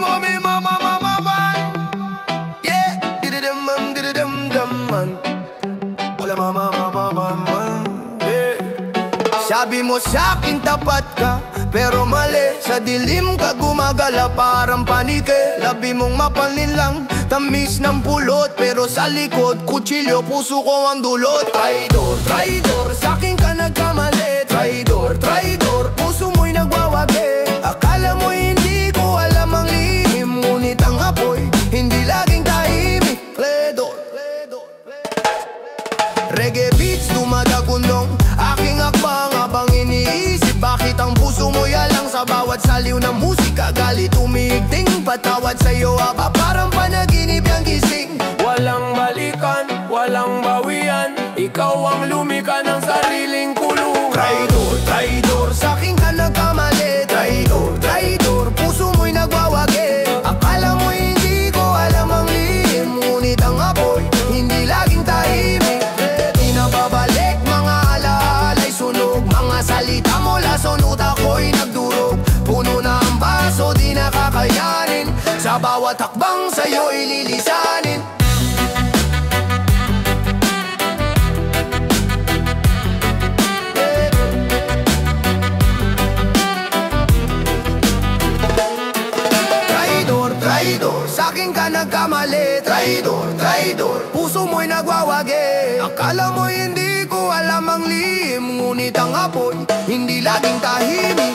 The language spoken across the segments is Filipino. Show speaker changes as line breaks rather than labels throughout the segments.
mo mi mama mama man. Yeah, dididum dum man. Wala mama mama man. Yeah. Sabi mo sa'kin tapat ka, pero mali. Sa dilim ka gumagala parang panike. Labi mong mapanin lang, tamis ng pulot. Pero sa likod, kutsilyo, puso ko ang dulot. Traidor, traidor, sa'kin ka nagkamali. Traidor, traidor, puso mo'y nagwawagi. Akala mo hindi ko alam ang lihim, ngunit ang apoy, hindi laging tahimik. Pledor, reggae beats, dumadagundong aking akbang habang iniisip bakit ang puso mo yalang sa bawat saliw ng musika. Galit umiigting, patawad sa'yo aba parang panaginip yung gising. Walang balikan, walang bawian, ikaw ang lumika ng sariling kulungan. Traidor, traidor, sa'kin ka nagkamali. Traidor, traidor, puso mo'y nagwawagi. Akala mo hindi ko alam ang lihim, ngunit ang apoy, hindi laging tahimik. Babalik mga alaalay sunog, mga salita mo lason, utak ko'y nagdurog. Puno na ang baso, di nakakayanin, sa bawat hakbang sa'yo ililisanin. Traidor, traidor, sa'kin ka nagkamali. Traidor, traidor, puso mo'y nagwawagi. Akala mo hindi ko alam ang lihim, ngunit ang apoy, hindi laging tahimik.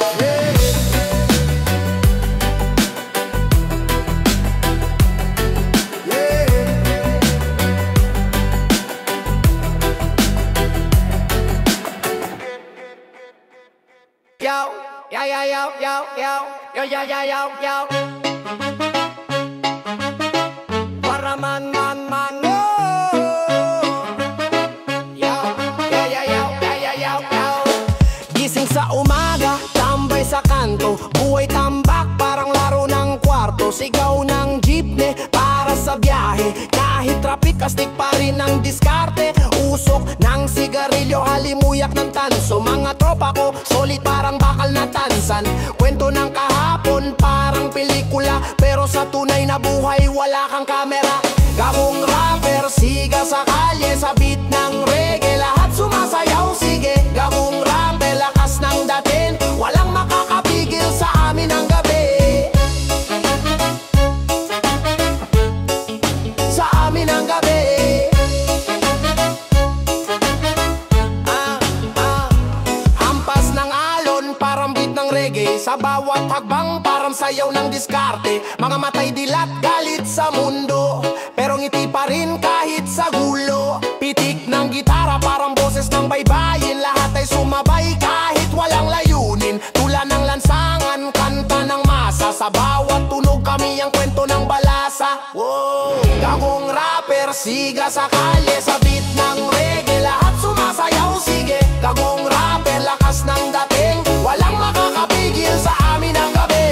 Yo, yo, yo, yo, yo, yo, yo, yo, yo, yo, yo. Para man, man, man, no. Yo, yo, yo, yo, yo, yo, yo, yo. Gising sa umaga, tambay sa kanto, buhay tambak, parang laro ng kwarto. Sigaw ng jeepney para sa biyahe, kahit traffic, astig pa rin ang diskarte. Usok ng sigarilyo, halimuyak ng tanso. Mga tropa ko, solid parang bakal na tansan. Kwento ng kahapon, parang pelikula, pero sa tunay na buhay, wala kang kamera. Gabong rapper, siga sa kalye, sa beat ng reggae, lahat sumasayaw, sige. Gabong rapper, lakas ng datin, walang makakapigil sa amin ang gabi. Sa amin ang gabi. Hampas ng alon, parang beat ng reggae, sa bawat hagbang parang sayaw ng diskarte. Mga matay dilat, galit sa mundo, pero ngiti pa rin kahit sa gulo. Pitik ng gitara, parang boses ng baybayin, lahat ay sumabay kahit walang layunin. Tula ng lansangan, kanta ng masa, sa bawat tunog kami ang kwento ng balasa. Wow. Gagong rapper, siga sa kalye, sa beat ng reggae, lahat sumasayaw, sige. Gagong rapper, lakas ng dating, walang makakapigil sa amin ang gabi.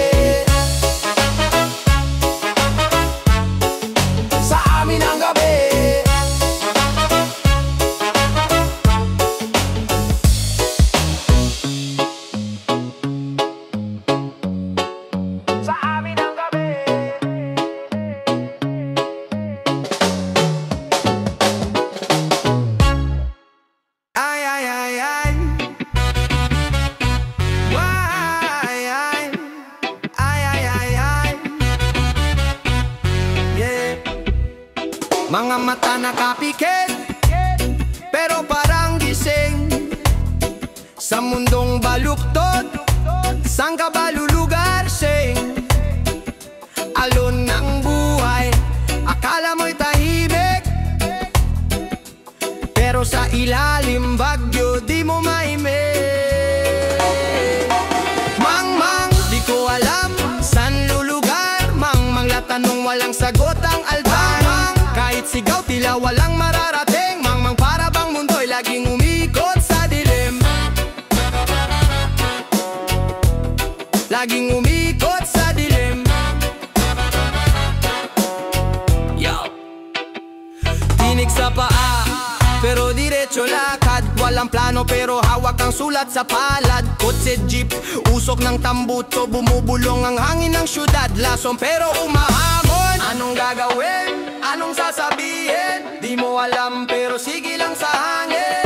Sa amin ang gabi. Sa amin ang gabi. Ay, ay, ay, ay. Why, ay. Ay, ay, ay, ay. Yeah. Mga mata nakapikit, pero parang gising. Sa mundong baluktot, saan ka ba lulugar, sing? Alon ng buhay, akala mo'y tahimik, pero sa ilalim bagyo di mo maimik. Mang, mang, di ko alam saan lulugar. Mang, mang, latanong walang sagot ang altar. Mang, kahit sigaw tila walang mararating. Mang, mang, para bang mundo'y laging umikot sa dilim. Laging umikot sa dilim. Yo. Tinig sa paa, pero diretso lakad. walang plano pero hawak ang sulat sa palad. Kotse jeep, usok ng tambuto, bumubulong ang hangin ng syudad. Lason pero umahamon. Anong gagawin? Anong sasabihin? Di mo alam pero sige lang sa hangin.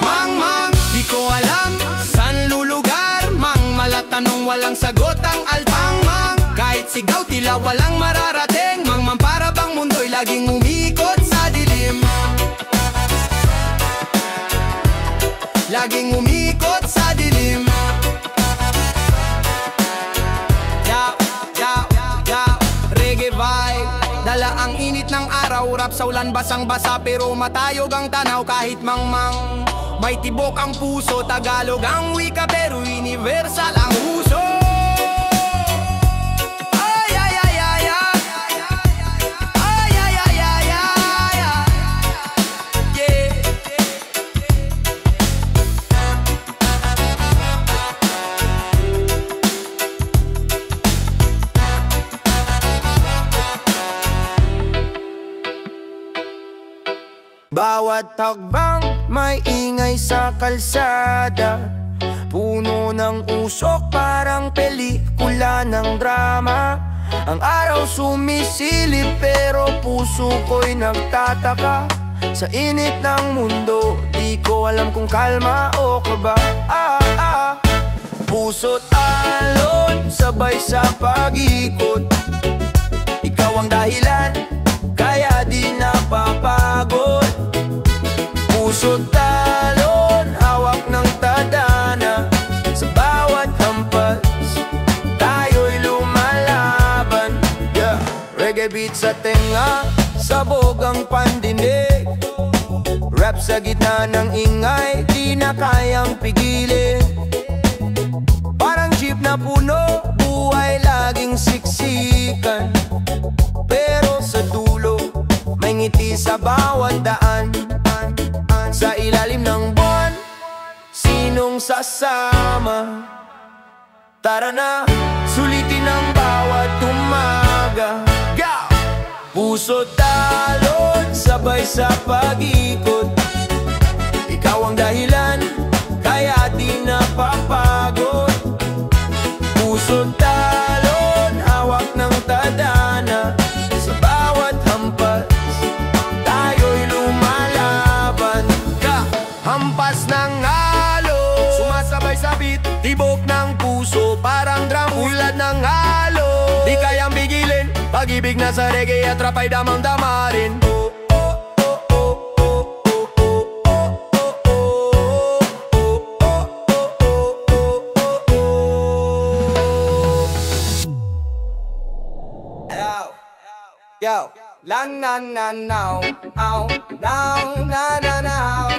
Mang, di ko alam saan lulugar. Mang, malatanong walang sagot ang altang. Mang, kahit sigaw tila walang mararating. Mang, para bang mundo'y laging umikot sa dilim. Laging umikot sa dilim. Reggae vibe, dala ang init ng araw. Rap sa ulan, basang-basa pero matayog ang tanaw. Kahit mang may tibok ang puso. Tagalog ang wika pero universal ang uso. Bawat hakbang may ingay sa kalsada. Puno ng usok parang pelikula ng drama. Ang araw sumisilip pero puso ko'y nagtataka. Sa init ng mundo, di ko alam kung kalma o kaba. Puso't alon, sabay sa pag-ikot. Ikaw ang dahilan, kaya di napapagod. Puso't talon, hawak ng tadhana. Sa bawat hampas, tayo'y lumalaban. Reggae beat sa tenga, sabog ang pandinig. Rap sa gitna ng ingay, di na kayang pigilin. Parang jeep na puno, buhay laging siksikan. Pero sa dulo, may ngiti sa bawat daan. Sa ilalim ng buwan, sinong sasama? Tara na, sulitin ang bawat umaga. Puso't talon, sabay sa pag-ikot. Ikaw ang dahilan, kaya di napapagod. Puso't talon, hawak ng tadhana. Sa bawat hampas, tayo'y lumalaban. Hampas ng halo, sumasabay sa beat. Tibok ng puso, parang drum. Ulad ng halo, di kayang bigilin. Pag-ibig na sa reggae at rap ay damang-dama rin. Yo, lang na na now, ow, now, na na now,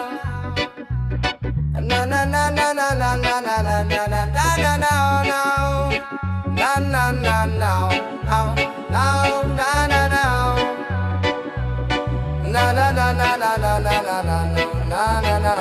na na na na na na na na na na na na na now, na na na now, ow, now, na na now, na na na na na na na na na na na.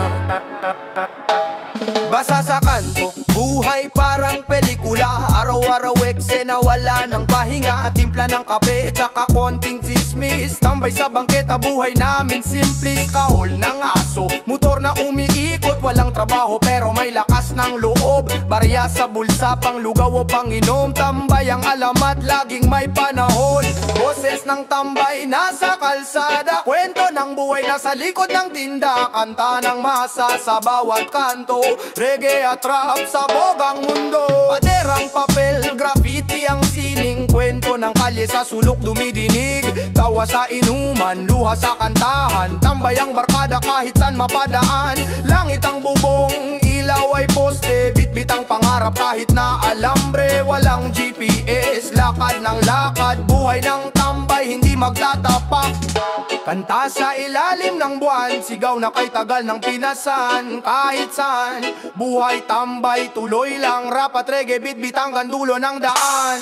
Basa sa kanto, buhay parang pelikula. Araw-araw eksena, wala ng pahinga. Timpla ng kape, tsaka konting chismis. Tambay sa bangketa, buhay namin simple. Kahol ng aso, motor na umiikot. Walang trabaho pero may lakas ng loob. Barya sa bulsa, pang lugaw o panginom. Tambay ang alamat, laging may panahon. Boses ng tambay, nasa kalsada. Kwento ng buhay, nasa likod ng tinda. Kanta ng masa sa bawat kanto. Reggae at rap, sabog ang mundo. Paderang papel, graffiti ang sining. Kwento ng kalye sa sulok dumidinig. Tawa sa inuman, luha sa kantahan. Tambay ang barkada kahit saan mapadaan. Langit ang bubong, ilaw ay poste. Bitbit ang pangarap kahit na alambre. Walang GPS, lakad ng lakad. Buhay ng tambay, hindi magtatapak. Kanta sa ilalim ng buwan, sigaw na kay tagal ng pinasan. Kahit saan, buhay tambay, tuloy lang. Rap at reggae, bitbit hanggang dulo ng daan.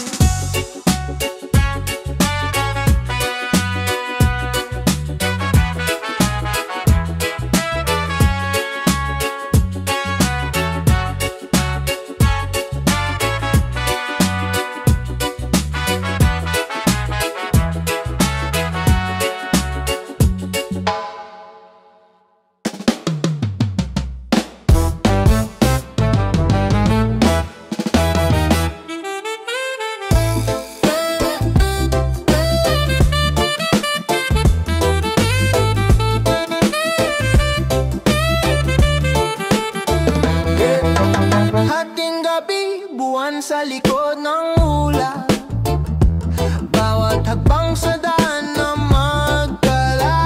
daan sa likod ng ulap, bawat hakbang sa daan na magkalat.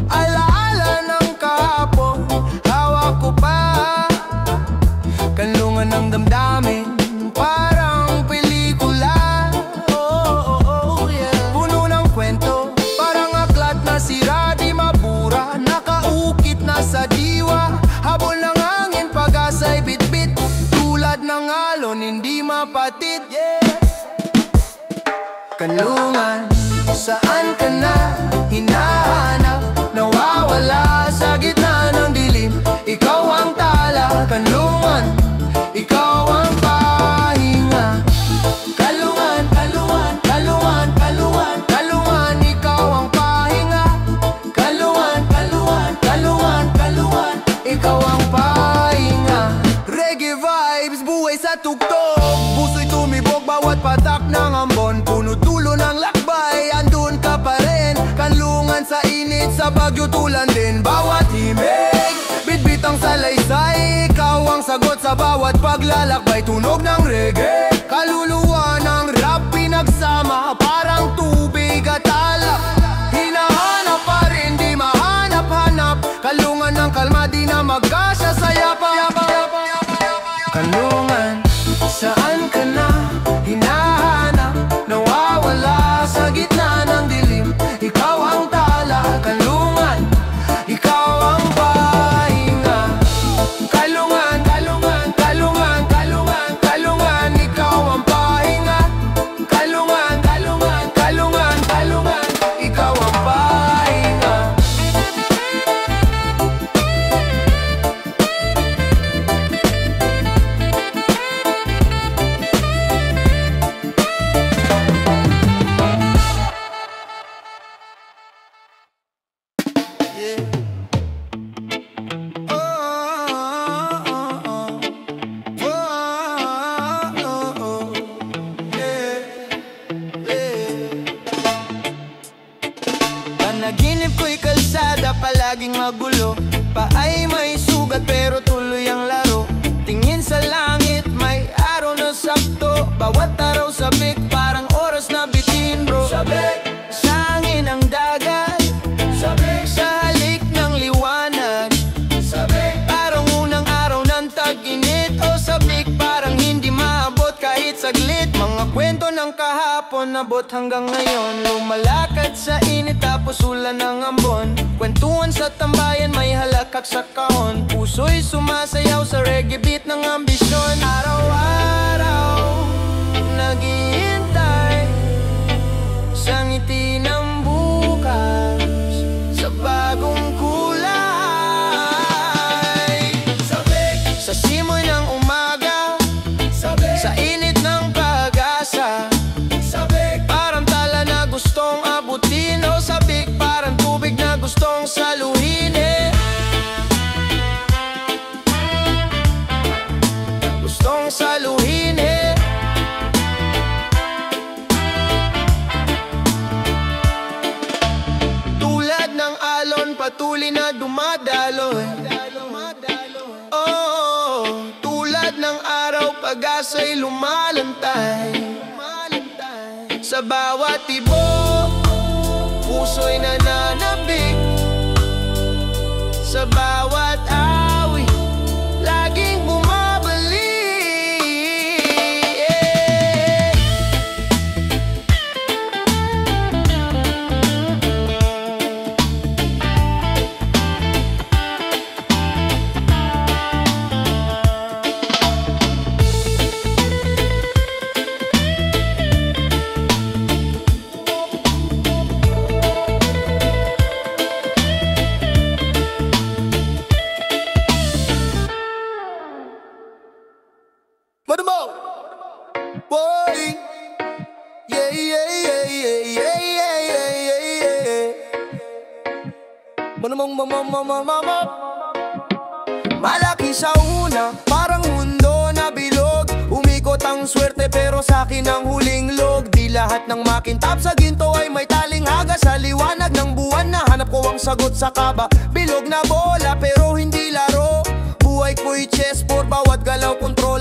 Alaala ng kahapon, hawak ko pa, kanlungan ng damdamin, parang pelikula. Puno ng kwento, parang aklat na sira, di mabura, nakaukit na sa diwa. Habol ng hangin, pag-asa'y bitbit, tulad ng alon, hindi mapatid. Kanlungan, saan ka na hinahanap? Nawawala sa gitna ng dilim, ikaw ang tala. Kanlungan, ikaw ang pahinga. Kalungan, kalungan, kalungan, kalungan, kalungan, ikaw ang pahinga. Kalungan, kalungan, kalungan, kalungan, ikaw ang pahinga. Reggae vibes, buhay sa tugtog, puso'y tumibok, bawat patak ng ambon. Puno dulo ng lakbay, andun ka pa rin. Kanlungan sa init, sa bagyo tulan din. Bawat himig, bitbit ang salaysay, ikaw ang sagot sa bawat paglalakbay. Tunog ng reggae, kaluluwa ng rap, pinagsama, parang tubig at alak. Hinahanap pa rin, di mahanap-hanap, kalungan ng kalma, di na magkasya sa yapa. Kanlungan, saan ka na hinahanap? Nawawala sa gitna ng dilim, ikaw ang tala. Kanlungan, ikaw ang pahinga. Kalungan, kalungan, kalungan, kalungan, kalungan, ikaw ang pahinga. Kalungan, kalungan, kalungan, kalungan, ikaw ang pahinga. Panaginip ko'y kalsada, palaging magulo, paay may sugat pero tuloy ang laro. Tingin sa langit, may araw na sakto, bawat araw sabik, parang oras na bitin bro. Sabik, sa hangin ang dagat, sabik, sa halik ng liwanag, sabik, parang unang araw ng tag-init. O sabik, parang hindi maabot kahit saglit. Mga kwento ng kahapon, nabot hanggang ngayon, lumalakad sa init tapos ulan ng ambon. Kwentuhan sa tambayan, may halakak sa kahon, puso'y sumasayaw sa reggae beat ng ambisyon. Araw-araw, naghihintay sa ngiti ng bukas, sa bagong kulay. Sabik, sa simoy ng umaga, sabik, sa init ng pag-asa, sabik, parang tala na gustong abutin. O sabik, parang tubig na gustong saluhin. Gustong saluhin. Tulad ng alon, patuloy na dumadaloy. Oh, tulad ng araw, pag-asa'y lumalantay. Sa bawat tibok, puso'y nananabik. Sa bawat awit, laging bumabalik. Boy, yeah, yeah, yeah, yeah, yeah, yeah, yeah, yeah. Malaki sa una, parang mundo na bilog. Umikot ang swerte pero sa'kin ang huling log. Di lahat ng makintab sa ginto ay may taling haga. Sa liwanag ng buwan nahanap ko ang sagot sa kaba. Bilog na bola pero hindi laro. Buhay ko'y chessboard, bawat galaw kontrol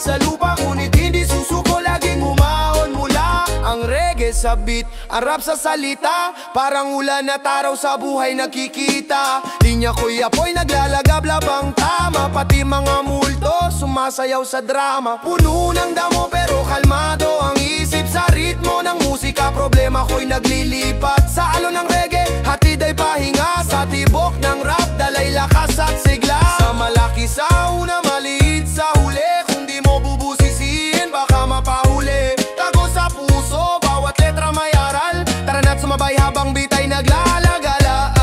sa lupa, ngunit hindi susuko, laging umahon mula. Ang reggae sa beat, ang rap sa salita, parang ulan at araw sa buhay nakikita. Linya ko'y apoy, naglalagab labang tama, pati mga multo sumasayaw sa drama. Puno ng damo pero kalmado ang isip sa ritmo ng musika. Problema ko'y naglilipat sa alon ng reggae, hatid ay pahinga sa tibok ng rap, dalay lakas at sigla. Sa malaki sa una, maliit sa huli, kung di mo bubusisiin baka mapahuli. Tago sa puso, bawat letra may aral, tara na't sumabay habang bitay naglalagala.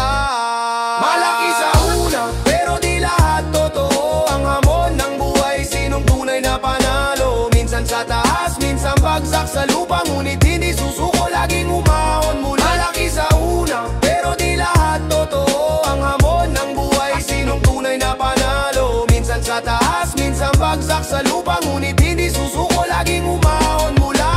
Malaki sa una, pero di lahat totoo. Ang hamon ng buhay, sinong tunay na panalo? Minsan sa taas, minsan bagsak sa lupa, ngunit hindi susuko, laging umahon mula. Malaki sa una, pero di lahat totoo. Ang hamon ng buhay, sinong tunay na panalo? Minsan sa taas, minsan bagsak sa lupa, ngunit hindi susuko, laging umahon mula.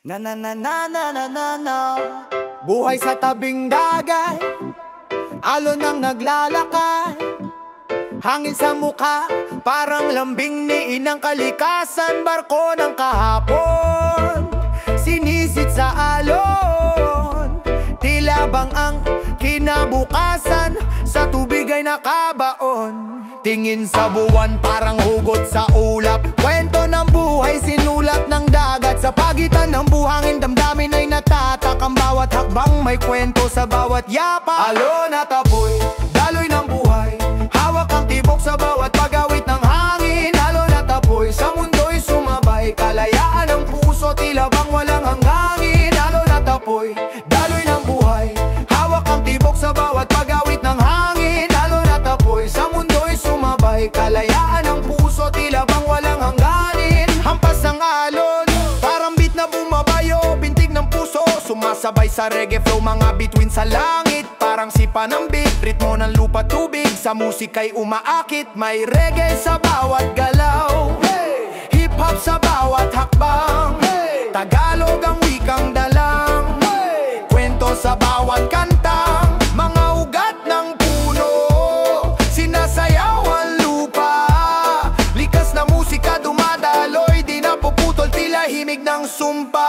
Na na na na na na na na. Buhay sa tabing dagat, alon ang naglalakad, hangin sa muka, parang lambing ni inang kalikasan. Barko ng kahapon, sinisid sa alon, tila bang ang kinabukasan sa tubig ay nakabaon. Tingin sa buwan, parang hugot sa ulap, kwento ng buhay sinulat ng dagat. Sa pagitan ng buhangin, damdamin ay natatak, ang bawat hakbang may kwento sa bawat yapa. Alon at apoy, daloy ng buhay, hawak ang tibok sa bawat pagawit ng hangin. Alon at apoy, sa mundo'y sumabay, kalayaan ng puso, tila bang walang hangangin. Alon at apoy, daloy ng buhay, hawak ang tibok sa bawat pagawit ng hangin. Alon at apoy, sa mundo'y sumabay, kalayaan ng puso, tila bang walang hangganin. Hampas ng alon, parang beat na bumabayo, bintig ng puso, sumasabay sa reggae flow, mga bituin sa langit, parang sipa ng beat, ritmo ng lupa tubig, sa musika'y umaakit. May reggae sa bawat galaw, hip-hop sa bawat hakbang, Tagalog ang wikang dalang, kwento sa bawat kantang, mga ugat ng puno, sinasayaw ang lupa. Likas na musika dumadaloy, di napuputol, tila himig ng sumpa.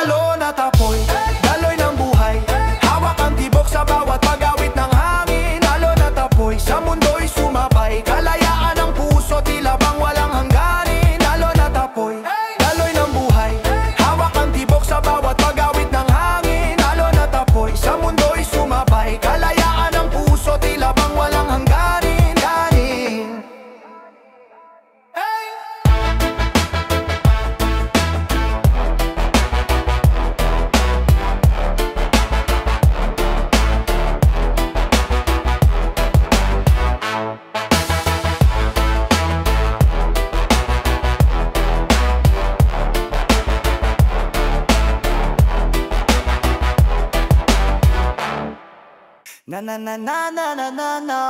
Alon at apoy, daloy ng buhay, hawak ang tibok sa bawat pagawit ng hangin. Alon at apoy, sa mundo'y sumabay, kalayaan ng puso, tila bang walang hangganin. Alon at apoy, daloy ng buhay, hawak ang tibok sa bawat pagawit ng hangin. Alon at apoy, sa mundo'y sumabay, kalayaan ng puso, tila bang walang hangganin. Na na na na na na na na.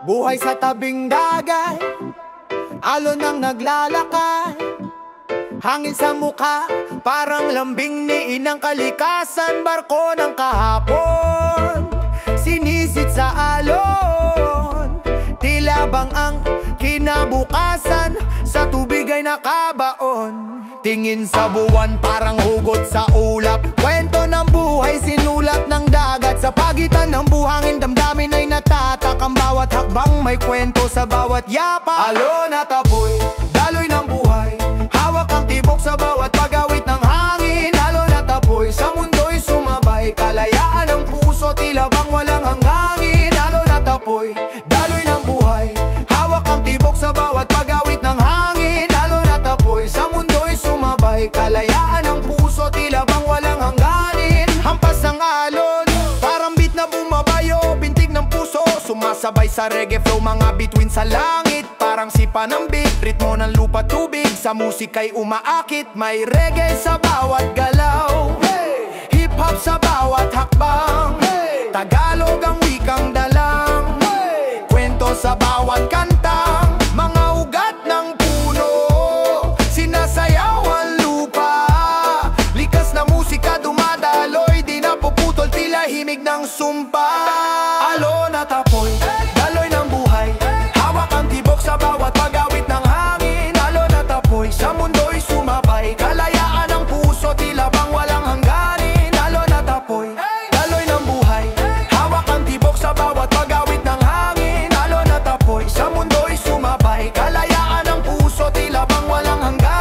Buhay sa tabing dagat, alon ang naglalakad, hangin sa muka, parang lambing ni inang kalikasan. Barko ng kahapon, sinisid sa alon, tila bang ang kinabukasan sa tubig ay nakabaon. Tingin sa buwan, parang hugot sa ulap, kwento ng buhay sinulat ng dagat. Sa pagitan ng buhangin, damdamin ay natatak, ang bawat hakbang may kwento sa bawat yapa. Alon at apoy, daloy ng buhay, hawak ang tibok sa bawat pagawit ng hangin. Alon at apoy, sa mundo'y sumabay, kalayaan ng puso, tila bang walang hangangin. Alon at apoy, daloy ng buhay, hawak ang tibok sa bawat pagawit ng hangin. Alon at apoy, sa mundo'y sumabay, kalayaan ng puso, tila bang walang hangganin. Hampas ng alon, parang beat na bumabayo, bintig ng puso, sumasabay sa reggae flow, mga bituin sa langit, parang sipa ng beat, ritmo ng lupa tubig, sa musika'y umaakit. May reggae sa bawat galaw, hip-hop sa bawat hakbang, Tagalog ang wikang dalang, kwento sa bawat kantang, mga ugat ng puno, sinasayaw ang lupa. lamig ng sumpa. Alon at apoy, daloy ng buhay, hawak ang tibok sa bawat pag-awit ng hangin. Alon at apoy, sa mundo'y sumabay, kalayaan ng puso, tila bang walang hangganin. Alon at apoy, daloy ng buhay, hawak ang tibok sa bawat pag-awit ng hangin. Alon at apoy, sa mundo'y sumabay, kalayaan ng puso, tila bang walang hangganin.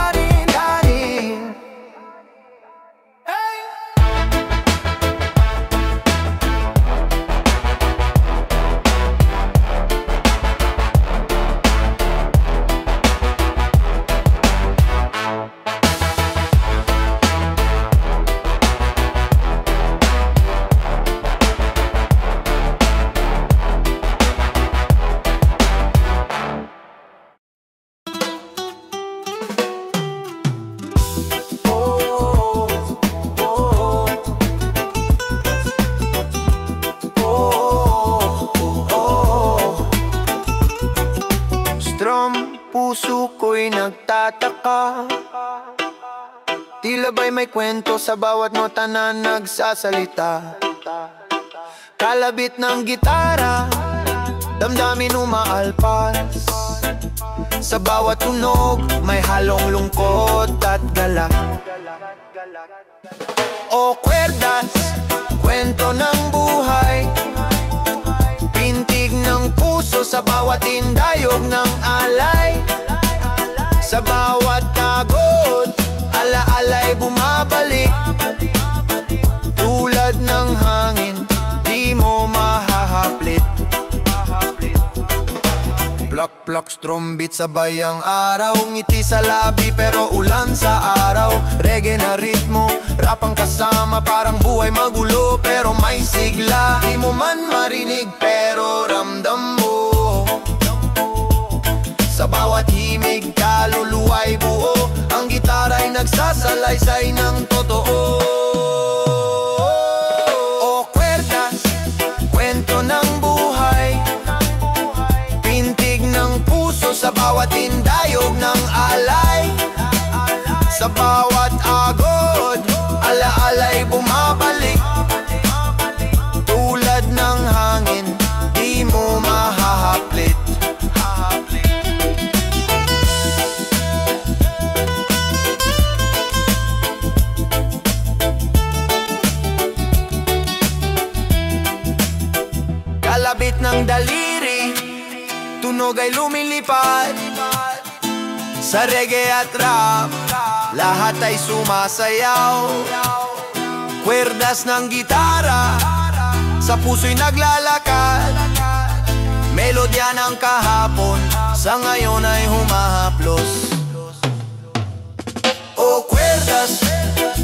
Puso ko'y nagtataka, tila ba'y may kwento sa bawat nota na nagsasalita. Kalabit ng gitara, damdamin umaalpas, sa bawat tunog may halong lungkot at galak. O kwerdas, kwento ng buhay, pintig ng puso sa bawat tindayog ng alay. Sa bawat tagod, ala-alay bumabalik, tulad ng hangin, di mo mahahaplit. Plak-plak, strumbit sabay ang araw, ngiti sa labi pero ulan sa araw. Reggae na ritmo, rap ang kasama, parang buhay magulo pero may sigla. Di mo man marinig pero ramdam mo, sa bawat himig kaluluwa'y buo. Ang gitara'y nagsasalaysay ng totoo. O kwerdas, kwento ng buhay, pintig ng puso sa bawat tindayog ng alay. Sa bawat agod, ala-alay bumabalik, tulad ng hangin, di mo mahahaplit. Kalabit ng daliri, tunog ay lumilipad, sa reggae at rap, lahat ay sumasayaw. Kwerdas ng gitara, sa puso'y naglalakad, melodya ng kahapon, sa ngayon ay humahaplos. O kwerdas,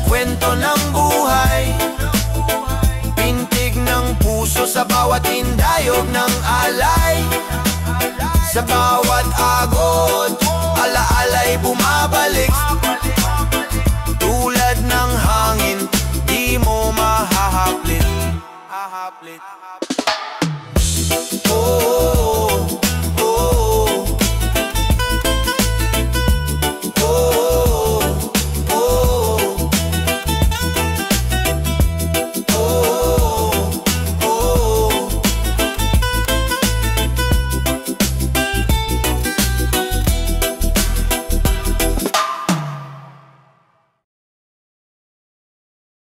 kwento ng buhay, pintig ng puso sa bawat tindayog ng alay. Sa bawat agod,